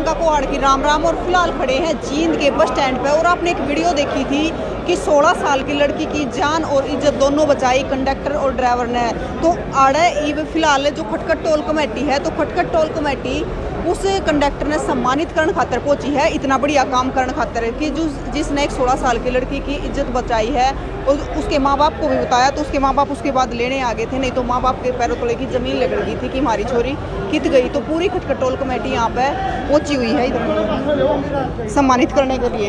प्रियंका कोहाड़ की राम राम। और फिलहाल खड़े हैं जींद के बस स्टैंड पे और आपने एक वीडियो देखी थी कि 16 साल की लड़की की जान और इज्जत दोनों बचाई कंडक्टर और ड्राइवर ने। तो आड़े फिलहाल जो खटखट टोल कमेटी है, तो खटखट टोल कमेटी उस कंडक्टर ने सम्मानित करने खातर पहुंची है, इतना बढ़िया काम करने खातर कि जिसने एक 16 साल की लड़की की इज्जत बचाई है। और उसके माँ बाप को भी बताया, तो उसके माँ बाप उसके बाद लेने आ गए थे, नहीं तो माँ बाप के पैरों तले की जमीन लगड़ गई थी कि हमारी छोरी कित गई। तो पूरी खटखट टोल कमेटी यहाँ पे पहुंची हुई है इधर सम्मानित करने के लिए।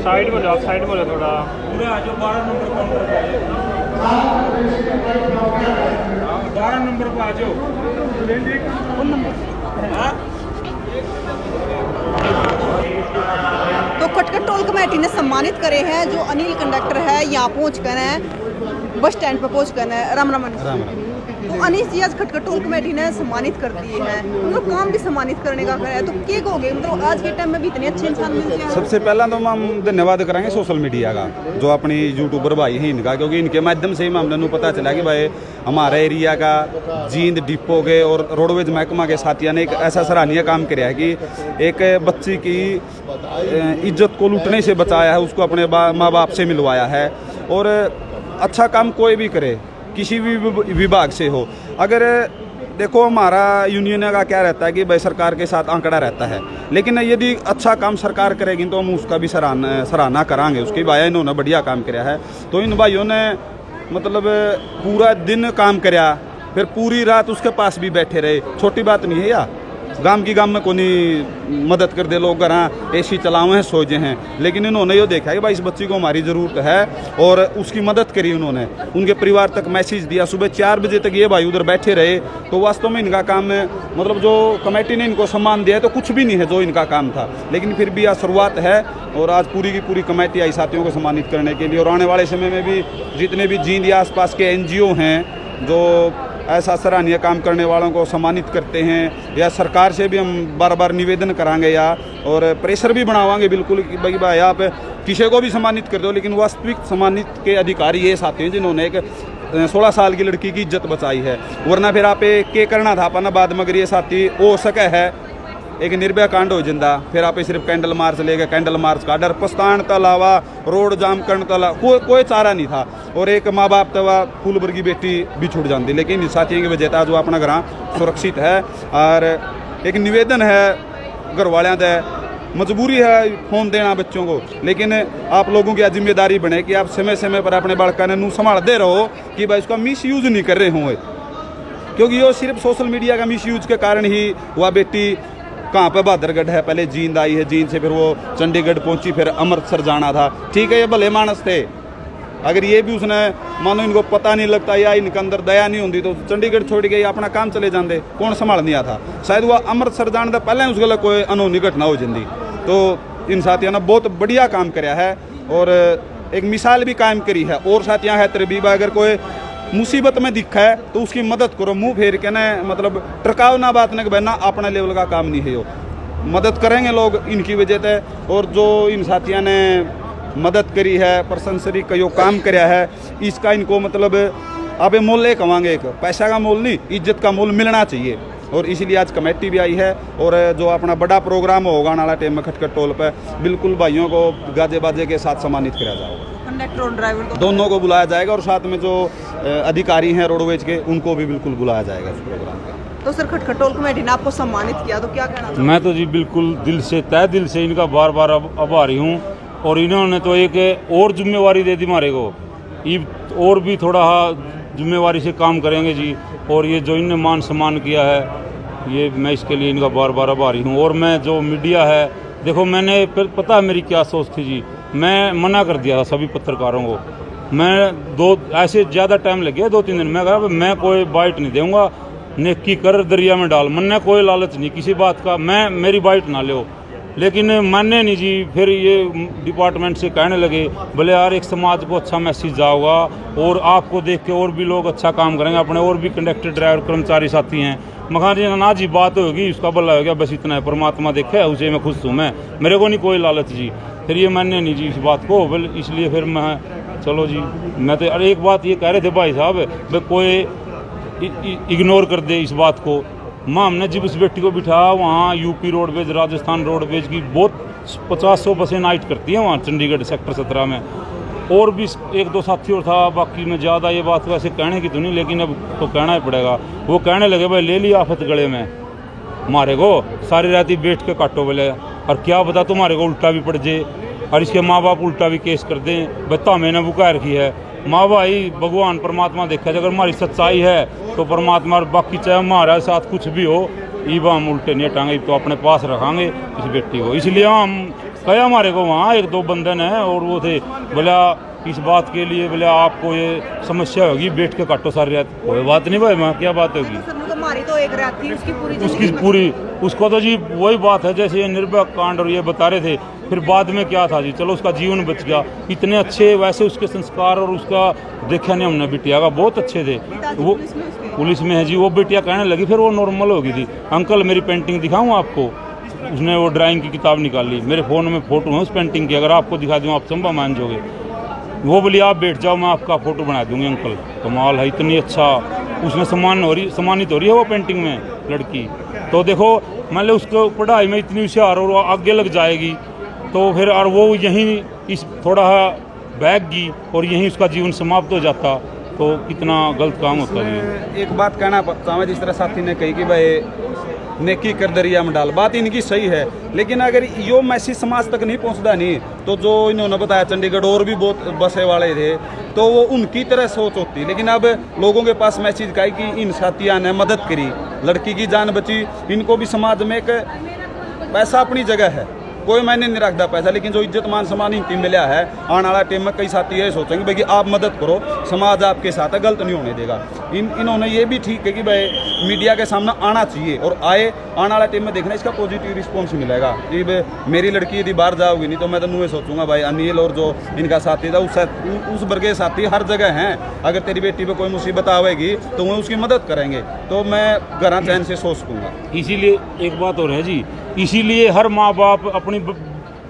साइड में जाओ, साइड में थोड़ा पूरे आ जाओ। 12 नंबर पे आ जाओ। तो खटखट टोल कमेटी ने सम्मानित करे हैं जो अनिल कंडक्टर है, यहाँ पहुँच कर है बस स्टैंड पर पहुँच कर है। राम राम। तो अनिल जी आज खटखट टोल कमेटी ने सम्मानित कर दिए हैं, मतलब काम भी सम्मानित करने का है, तो क्या कहोगे? मतलब आज के टाइम में भी इतने अच्छे इंसान मिलते हैं। सबसे पहला तो हम धन्यवाद करेंगे सोशल मीडिया का, जो अपनी यूट्यूबर भाई हैं इनका, क्योंकि इनके माध्यम से ही हमने पता चला कि भाई हमारे एरिया का जींद डिपो के और रोडवेज महकमा के साथियों ने एक ऐसा सराहनीय काम किया है कि एक बच्ची की इज्जत को लूटने से बचाया है, उसको अपने माँ बाप से मिलवाया है। और अच्छा काम कोई भी करे, किसी भी विभाग से हो, अगर देखो हमारा यूनियन का क्या रहता है कि भाई सरकार के साथ आंकड़ा रहता है, लेकिन यदि अच्छा काम सरकार करेगी तो हम उसका भी सराहना करांगे उसकी। भाई इन्होंने बढ़िया काम किया है, तो इन भाइयों ने मतलब पूरा दिन काम किया, फिर पूरी रात उसके पास भी बैठे रहे। छोटी बात नहीं है यार, गांव की गांव में कोनी मदद कर दे, लोग घर एसी चलावे हैं सोचे हैं, लेकिन इन्होंने ये देखा कि भाई इस बच्ची को हमारी ज़रूरत है और उसकी मदद करी। उन्होंने उनके परिवार तक मैसेज दिया, सुबह 4 बजे तक ये भाई उधर बैठे रहे। तो वास्तव में इनका काम मतलब जो कमेटी ने इनको सम्मान दिया है तो कुछ भी नहीं है जो इनका काम था, लेकिन फिर भी आज शुरुआत है और आज पूरी की पूरी कमेटी आई साथियों को सम्मानित करने के लिए। और आने वाले समय में भी जितने भी जींद या आसपास के NGO हैं जो ऐसा सराहनीय काम करने वालों को सम्मानित करते हैं, या सरकार से भी हम बार बार निवेदन करांगे या और प्रेशर भी बनावांगे बिल्कुल कि भाई आप किसी को भी सम्मानित कर दो, लेकिन वास्तविक सम्मानित के अधिकारी ये साथी हैं जिन्होंने एक 16 साल की लड़की की इज्जत बचाई है। वरना फिर आप के करना था अपना बाद में, अगर ये साथी हो सके है एक निर्भया कांड हो जिंदा, फिर आप सिर्फ कैंडल मार्च ले गए। कैंडल मार्च का डर पछताण के अलावा रोड जाम करने के अलावा कोई चारा नहीं था, और एक माँ बाप तो फूल वर्गी बेटी भी छूट जाती, लेकिन साथियों की वजह जो अपना घर सुरक्षित है। और एक निवेदन है घर वालों से, मजबूरी है फोन देना बच्चों को, लेकिन आप लोगों की जिम्मेदारी बने कि आप समय समय पर अपने बालका ने संभालते रहो कि भाई उसका मिस यूज नहीं कर रहे होंगे, क्योंकि वो सिर्फ सोशल मीडिया का मिस यूज के कारण ही वह बेटी कहाँ पे बहादुरगढ़ है, पहले जींद आई है, जींद से फिर वो चंडीगढ़ पहुंची, फिर अमृतसर जाना था। ठीक है, ये भले मानस थे, अगर ये भी उसने मानो इनको पता नहीं लगता या इनके अंदर दया नहीं होती तो चंडीगढ़ छोड़ के अपना काम चले जाते, कौन संभाल नहीं आता। शायद वह अमृतसर जाने से पहले उस गल कोई अनहोनी घटना हो जाती। तो इन साथियों ने बहुत बढ़िया काम कराया है और एक मिसाल भी कायम करी है। और साथियाँ है तेरे भी अगर कोई मुसीबत में दिखा है तो उसकी मदद करो, मुंह फेर के न मतलब टरकाव ना बात न बहना, अपने लेवल का काम नहीं है, वो मदद करेंगे लोग इनकी वजह से। और जो इन साथियों ने मदद करी है, प्रशंसरी का जो काम कराया है, इसका इनको मतलब अब मोल ले कमांगे, एक पैसा का मोल नहीं, इज्जत का मोल मिलना चाहिए। और इसीलिए आज कमेटी भी आई है और जो अपना बड़ा प्रोग्राम होगा नाला टाइम में खटखट टोल पर, बिल्कुल भाइयों को गाजे बाजे के साथ सम्मानित किया जाएगा। कंडक्टर और ड्राइवर को दोनों को बुलाया जाएगा और साथ में जो अधिकारी हैं रोडवेज के उनको भी बिल्कुल बुलाया जाएगा इस प्रोग्राम में। तो सर खटखट टोल कमेटी ने आपको सम्मानित किया, तो क्या कहना? मैं तो जी बिल्कुल दिल से तहे दिल से इनका बार बार आभारी हूँ, और इन्होंने तो एक और जिम्मेवारी दे दी हमारे को, ये और भी थोड़ा जिम्मेवारी से काम करेंगे जी। और ये जो इनने मान सम्मान किया है, ये मैं इसके लिए इनका बार बार आभारी हूँ। और मैं जो मीडिया है, देखो मैंने पता है मेरी क्या सोच थी जी, मैं मना कर दिया था सभी पत्रकारों को। मैं ऐसे ज़्यादा टाइम लग गया 2-3 दिन, मैं कहा मैं कोई बाइट नहीं दूंगा, नेकी कर दरिया में डाल, मन कोई लालच नहीं किसी बात का, मैं मेरी बाइट ना लो। लेकिन माने नहीं जी, फिर ये डिपार्टमेंट से कहने लगे बोले यार एक समाज को अच्छा मैसेज जाओगा और आपको देख के और भी लोग अच्छा काम करेंगे, अपने और भी कंडक्टर ड्राइवर कर्मचारी साथी हैं। मखान जी ना जी बात होगी, उसका भला हो गया, बस इतना है, परमात्मा देखे उसे मैं खुश हूँ, मैं मेरे को नहीं कोई लालच जी। फिर ये मानने नहीं जी इस बात को, बोल इसलिए फिर मैं चलो जी। मैं तो अरे एक बात ये कह रहे थे भाई साहब, कोई इग्नोर कर दे इस बात को, माँ हमने जब इस बेटी को बिठाया वहाँ यूपी रोडवेज राजस्थान रोडवेज की बहुत 50-100 बसें नाइट करती हैं वहाँ चंडीगढ़ सेक्टर 17 में, और भी एक दो साथी और था, बाकी में ज़्यादा ये बात वैसे कहने की तो नहीं, लेकिन अब तो कहना ही पड़ेगा। वो कहने लगे भाई ले लिया आफत गले में मारे को, सारी रात ही बैठ के काटो बोले, और क्या पता तुम्हारे को उल्टा भी पड़ जाए और इसके माँ बाप उल्टा भी केस कर दें। बता मैंने बुका रखी है माँ भाई, भगवान परमात्मा देखा जाए, अगर हमारी सच्चाई है तो परमात्मा, बाकी चाहे हमारे साथ कुछ भी हो ईबा हम उल्टे नहीं हटाएंगे, तो अपने पास रखेंगे इस बेटी को। इसलिए हम कहा हमारे को वहाँ एक दो बंधन है और वो थे बोला इस बात के लिए बोले आपको ये समस्या होगी बैठ के काटो सारी रात। कोई बात नहीं भाई, माँ क्या बात होगी, हमारी तो एक रात थी उसकी पूरी, उसको तो जी वही बात है जैसे ये निर्भया कांड और ये बता रहे थे, फिर बाद में क्या था जी, चलो उसका जीवन बच गया। इतने अच्छे वैसे उसके संस्कार और उसका देखा नहीं हमने बिटिया का, बहुत अच्छे थे वो, पुलिस में है जी। वो बिटिया कहने लगी फिर वो नॉर्मल हो गई थी, अंकल मेरी पेंटिंग दिखाऊँ आपको, उसने वो ड्राइंग की किताब निकाली, मेरे फ़ोन में फ़ोटो है उस पेंटिंग की, अगर आपको दिखा दूँ आप संभव मान जाओगे। वो बोली आप बैठ जाओ मैं आपका फ़ोटो बना दूँगी अंकल। कमाल है, इतनी अच्छा उसमें सम्मानित हो रही है वो पेंटिंग में लड़की। तो देखो मान लो उसको पढ़ाई में इतनी होशियार और आगे लग जाएगी तो फिर, और वो यहीं इस थोड़ा बैग गई और यहीं उसका जीवन समाप्त हो जाता, तो कितना गलत काम होता है। एक बात कहना चाहता हूँ, जिस तरह साथी ने कही कि भाई नेकी कर दरिया में डाल, बात इनकी सही है, लेकिन अगर यो मैसेज समाज तक नहीं पहुंचता नहीं तो जो इन्होंने बताया चंडीगढ़ और भी बहुत बसे वाले थे तो वो उनकी तरह सोच होती, लेकिन अब लोगों के पास मैसेज का है कि इन साथियों ने मदद करी, लड़की की जान बची, इनको भी समाज में एक पैसा अपनी जगह है, कोई मैंने नहीं रखता पैसा, लेकिन जो इज्जत मान सम्मान इनकी मिला है, आने वाला टाइम में कई साथी ये सोचेंगे भाई कि आप मदद करो, समाज आपके साथ है, गलत नहीं होने देगा। इन्होंने ये भी ठीक है कि भाई मीडिया के सामने आना चाहिए और आए, आने वाला टाइम में देखना इसका पॉजिटिव रिस्पॉन्स मिलेगा कि मेरी लड़की यदि बाहर जाओगी नहीं तो मैं तो मुँह सोचूंगा भाई अनिल और जो इनका साथी था उस वर्ग के साथी हर जगह हैं, अगर तेरी बेटी पर कोई मुसीबत आवेगी तो वो उसकी मदद करेंगे, तो मैं घर चैन से सोच सकूँगा। इसीलिए एक बात और है जी, इसीलिए हर माँ बाप अपनी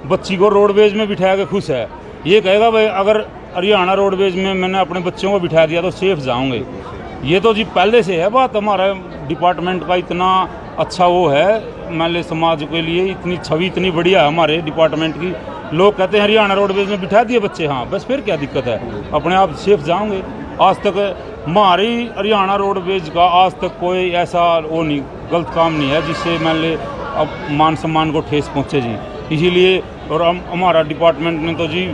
बच्ची को रोडवेज में बिठा के खुश है, ये कहेगा भाई अगर हरियाणा रोडवेज में मैंने अपने बच्चों को बिठा दिया तो सेफ जाऊंगे। ये तो जी पहले से है बात, हमारा डिपार्टमेंट का इतना अच्छा वो है, मान ले समाज के लिए इतनी छवि इतनी बढ़िया है हमारे डिपार्टमेंट की, लोग कहते हैं हरियाणा रोडवेज में बिठा दिए बच्चे, हाँ बस फिर क्या दिक्कत है, अपने आप सेफ जाओगे। आज तक हमारी हरियाणा रोडवेज का आज तक कोई ऐसा वो नहीं गलत काम नहीं है जिससे मान ले अब मान सम्मान को ठेस पहुँचे जी। इसीलिए और हमारा डिपार्टमेंट ने तो जी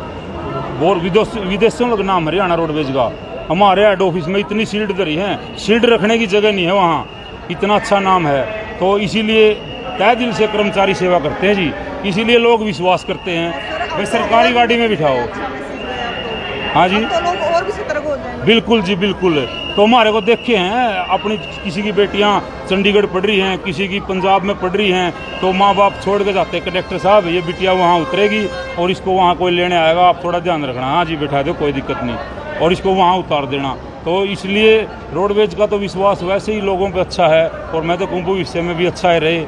बहुत विदेशों का नाम हरियाणा रोडवेज का, हमारे हेड ऑफिस में इतनी शील्ड धरी हैं, शील्ड रखने की जगह नहीं है वहाँ, इतना अच्छा नाम है। तो इसीलिए तय दिल से कर्मचारी सेवा करते हैं जी, इसीलिए लोग विश्वास करते हैं भाई सरकारी गाड़ी में बिठाओ। हाँ जी तो लोग और भी सतर्क हो जाएंगे। बिल्कुल जी बिल्कुल। तो हमारे को देखे हैं अपनी किसी की बेटियां चंडीगढ़ पढ़ रही हैं, किसी की पंजाब में पढ़ रही हैं, तो माँ बाप छोड़ के जाते हैं कंडक्टर साहब ये बिटिया वहाँ उतरेगी और इसको वहाँ कोई लेने आएगा, आप थोड़ा ध्यान रखना। हाँ जी बैठा दो कोई दिक्कत नहीं, और इसको वहाँ उतार देना। तो इसलिए रोडवेज का तो विश्वास वैसे ही लोगों पे अच्छा है और मैं तो कहूँ भविष्य में भी अच्छा है रहे।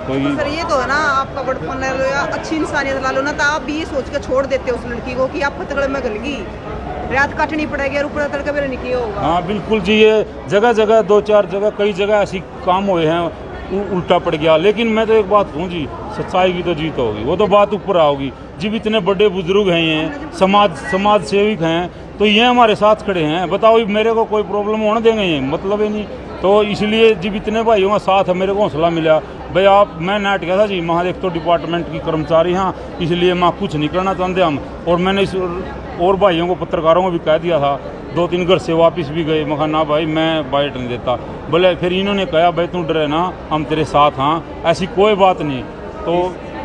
तो सर ये तो है ना, आपका बड़पन ले लो या अच्छी इंसानियत ला लो ना, तो आप भी ये सोच के छोड़ देते उस लड़की को कि आप फतगड़ में गलगी रात काटनी पड़ेगी और ऊपर तड़के मेरे निकली होगा। हाँ बिल्कुल जी, ये जगह जगह 2-4 जगह कई जगह ऐसी काम हुए हैं उल्टा पड़ गया। लेकिन मैं तो एक बात कहूँ जी, सच्चाई की तो जीत होगी, वो तो बात ऊपर आओगी। जब इतने बड़े बुजुर्ग हैं, ये समाज सेविक हैं, तो ये हमारे साथ खड़े हैं, बताओ मेरे को कोई प्रॉब्लम होने देंगे ये, मतलब ही नहीं। तो इसलिए जब इतने भाइयों का साथ है, मेरे को हौसला मिला भाई आप, मैं नेट गया था जी वहाँ एक तो डिपार्टमेंट की कर्मचारी हाँ, इसलिए मैं कुछ नहीं करना चाहते हम। और मैंने इस और भाइयों को पत्रकारों को भी कह दिया था, 2-3 घर से वापस भी गए, मैं कहा ना भाई मैं बाइट नहीं देता। बोले फिर इन्होंने कहा भाई तू डरे ना, हम तेरे साथ हाँ, ऐसी कोई बात नहीं। तो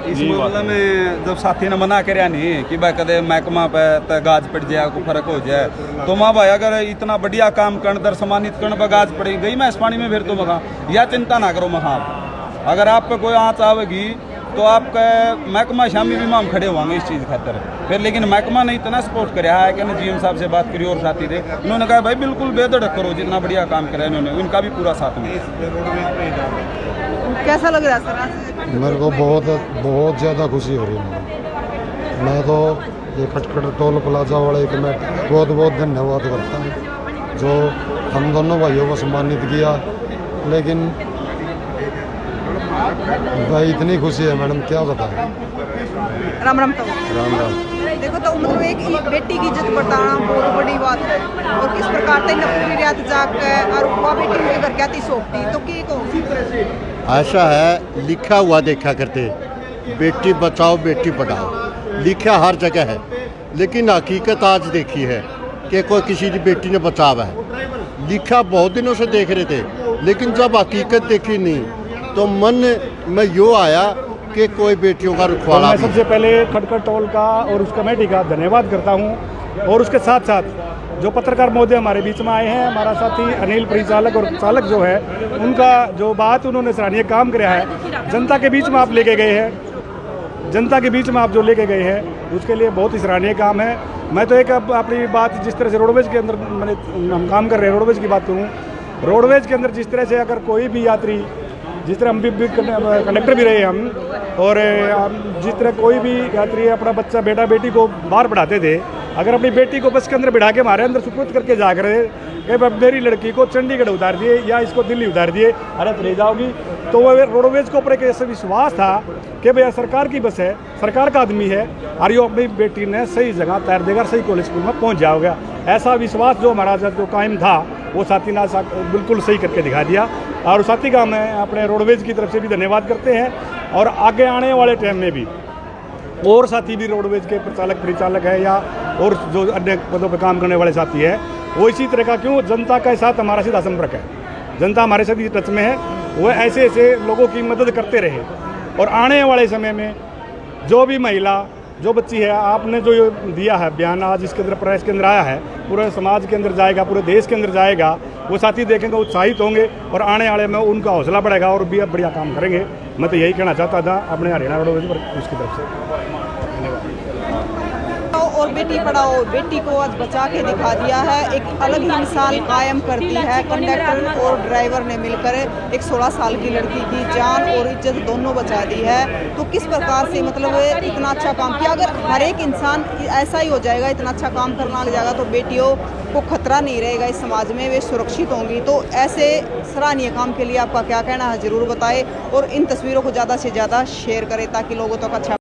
इस मामले में जब साथी ने मना कराया नहीं कि भाई कदे महकमा पे गाज पड़ जाए को फर्क हो जाए, तो माँ भाई अगर इतना बढ़िया काम कर सम्मानित करने पर गाज पड़ेगी गई मैं इस पानी में फिर तो मखा या चिंता ना करो मखा, अगर आप पे कोई आँच आवेगी तो आपका महकमा शामी भी माम खड़े होंगे इस चीज़ खातर फिर। लेकिन महकमा ने इतना सपोर्ट कराया है कि GM साहब से बात करी और साथी थे, उन्होंने कहा भाई बिल्कुल बेधड़क करो, जितना बढ़िया काम करा इन्होंने, उनका भी पूरा साथ में। कैसा लग रहा है सर? मेरे को बहुत ज़्यादा खुशी हो रही है। मैं तो ये खटखट टोल प्लाजा वाले के मैं बहुत बहुत धन्यवाद करता हूँ जो हम दोनों भाइयों को सम्मानित किया। लेकिन भाई इतनी खुशी है मैडम, क्या बताएं। राम राम तो राम राम। देखो तो मतलब एक बेटी की इज्जत बढ़ाना बहुत बड़ी बात है और किस प्रकार से पूरी रात जाग के और वह बेटी मेरे घर क्या थी सोपती तो की कहो। ऐसा है, लिखा हुआ देखा करते, बेटी बचाओ बेटी पढ़ाओ, लिखा हर जगह है, लेकिन हकीकत आज देखी है कि कोई किसी की बेटी ने बचावा है। लिखा बहुत दिनों से देख रहे थे, लेकिन जब हकीकत देखी नहीं तो मन में यो आया कि कोई बेटियों का रुखवाड़ा मैं भी। सबसे पहले खटखट टोल का और उस कमेटी का धन्यवाद करता हूं और उसके साथ साथ जो पत्रकार महोदय हमारे बीच में आए हैं, हमारा साथी अनिल परिचालक और चालक जो है, उनका जो बात उन्होंने सराहनीय काम किया है, जनता के बीच में आप लेके गए हैं, जनता के बीच में आप जो लेके गए हैं उसके लिए बहुत ही सराहनीय काम है। मैं तो एक अपनी बात जिस तरह से रोडवेज के अंदर मैंने हम काम कर रहे हैं, रोडवेज की बात करूँ, रोडवेज के अंदर जिस तरह से अगर कोई भी यात्री, जिस तरह हम भी कंडक्टर भी रहे हम, और जिस तरह कोई भी यात्री अपना बच्चा बेटा बेटी को बाहर पढ़ाते थे, अगर अपनी बेटी को बस के अंदर बिठा के हमारे अंदर सुपुर्द करके जा कर कि मेरी लड़की को चंडीगढ़ उतार दिए या इसको दिल्ली उतार दिए, अरे तो ले जाओगी, तो वो रोडवेज के ऊपर एक ऐसा विश्वास था कि भैया सरकार की बस है, सरकार का आदमी है और ये अपनी बेटी ने सही जगह तैर देगा, सही कॉलेज स्कूल में पहुंच जाओगे। ऐसा विश्वास जो हमारा जो कायम था वो साथी ने बिल्कुल सही करके दिखा दिया और साथी का मैं अपने रोडवेज की तरफ से भी धन्यवाद करते हैं। और आगे आने वाले टाइम में भी और साथी भी रोडवेज के प्रचालक परिचालक है या और जो अन्य पदों पर काम करने वाले साथी है, वो इसी तरह का, क्यों जनता के साथ हमारा सीधा संपर्क है, जनता हमारे साथ टच में है, वो ऐसे ऐसे लोगों की मदद करते रहे। और आने वाले समय में जो भी महिला, जो बच्ची है, आपने जो दिया है बयान आज इसके अंदर प्रेस के अंदर आया है, पूरे समाज के अंदर जाएगा, पूरे देश के अंदर जाएगा, वो साथी देखेंगे, उत्साहित होंगे और आने वाले में उनका हौसला बढ़ेगा और भी अब बढ़िया काम करेंगे। मैं तो यही कहना चाहता था अपने हरियाणा रोडवेज पर उसकी तरफ से। और बेटी पढ़ाओ बेटी को आज बचा के दिखा दिया है, एक अलग ही मिसाल कायम करती है। कंडक्टर और ड्राइवर ने मिलकर एक 16 साल की लड़की की जान और इज्जत दोनों बचा दी है। तो किस प्रकार से मतलब इतना अच्छा काम किया। अगर हर एक इंसान ऐसा ही हो जाएगा, इतना अच्छा काम करना लग जाएगा, तो बेटियों को खतरा नहीं रहेगा इस समाज में, वे सुरक्षित होंगी। तो ऐसे सराहनीय काम के लिए आपका क्या कहना है, ज़रूर बताएं और इन तस्वीरों को ज़्यादा से ज़्यादा शेयर करें ताकि लोगों तक अच्छा